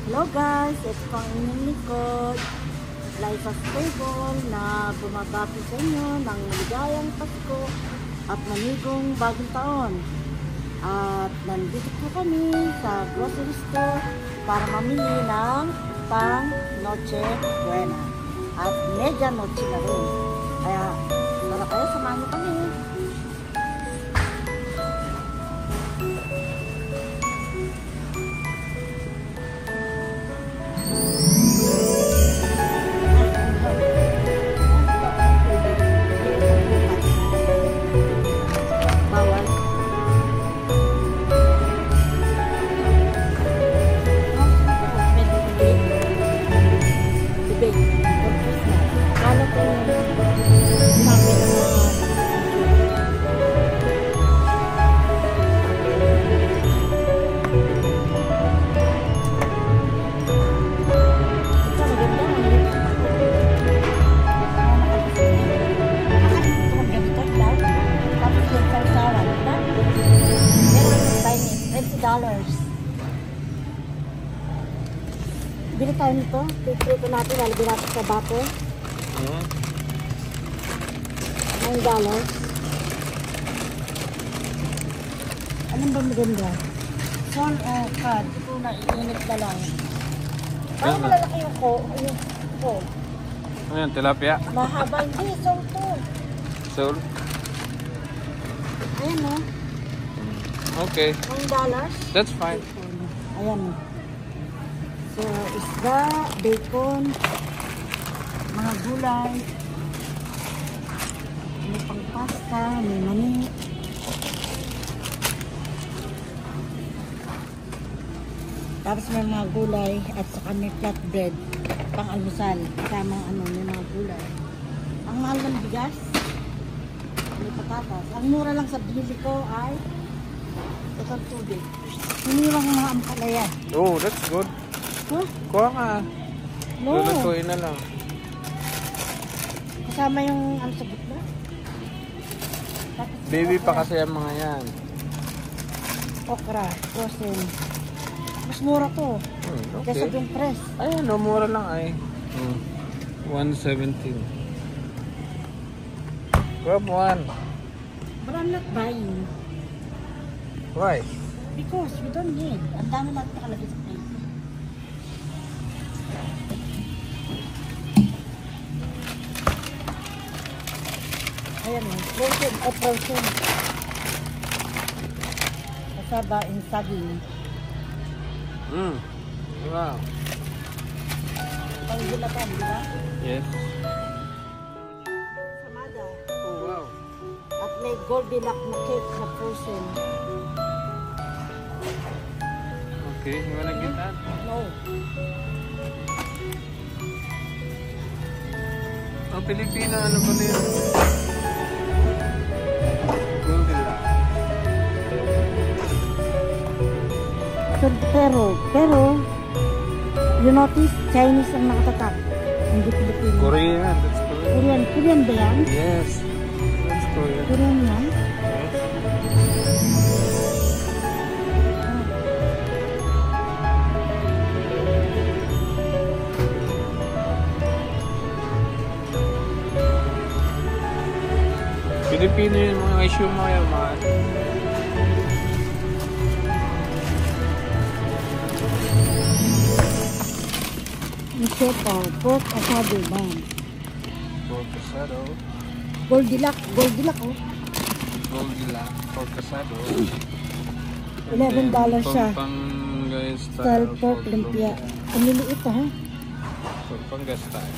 Hello guys, ito pang inyong likod, Liza Stable, na bumabati sa inyo ng maligayang Pasko at manigong bagong taon. At nandito po kami sa grocery store para mamili ng pang Noche Buena at Media Noche na rin. Kaya tara kayo, samahan niyo kami. Bili tayo nito. Prito natin. Lalagyan natin sa bato. $9. Anong ba maganda? Sol o cod. Ito na, iinit na lang. Parang malalaki yung ko. Ayan, tilapia. Mahaba. Hindi, sol to. Sol? Ayan o. Okay. $9. That's fine. Ayan o. So, isda, bacon, mga gulay, may pang pasta, may mani. Tapos may mga gulay at saka may flatbread, pang almusal, kasama may mga gulay. Ang mahal ng bigas, may patatas. Ang mura lang sa binili ko ay itong tubig. Hiniwang mga ampalaya. Oh, that's good. Huh? Kuha ka. No. Lulutuin na lang. Kasama yung sa gitna. Baby pa kasi ang mga yan. Okra, frozen. Mas mura to. Okay. Kesa yung press. Ayan, no, mura lang ay. 117. Grab one. But I'm not buying. Why? Because we don't need. Ang dami natin nakalagay sa plate. Ayan o, frozen o frozen. Kasaba in saging. Wow. Panggulatan, di ba? Yes. Samada. Oh, wow. At may Goldilocks na cake na frozen. Okay, you wanna get that? No. Oh, Pilipino, ano ba yun? Pero, you notice, Chinese ang nakatatak. Hindi Pilipino. Korean, that's Korean. Korean ba yan? Yes, that's Korean. Korean yan? Pilipino yung mga issue mo yan, mga. Ito pa, pork asado ba? Pork asado. Goldilocks oh. Goldilocks, pork asado. $11 siya. Pampanga style. Style pork lumpia. Ang liliit ha? Pampanga style.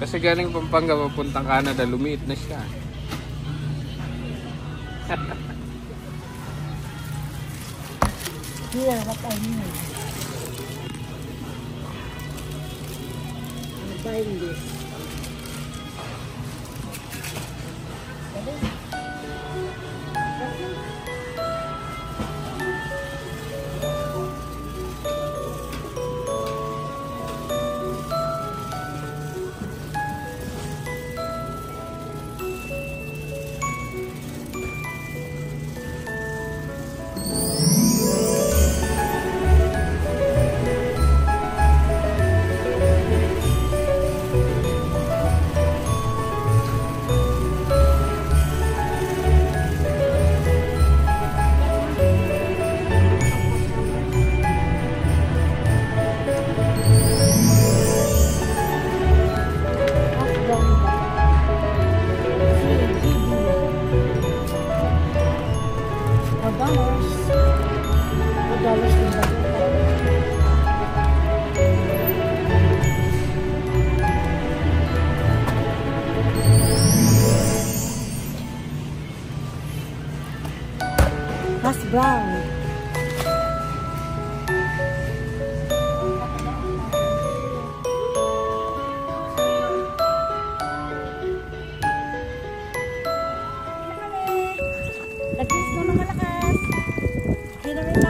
Kasi galing Pampanga papuntang Canada, lumiit na siya. Here, what I need. I'm buying this. $2 din ba? Hash brown. Lagis mo na malakas. Hindi naman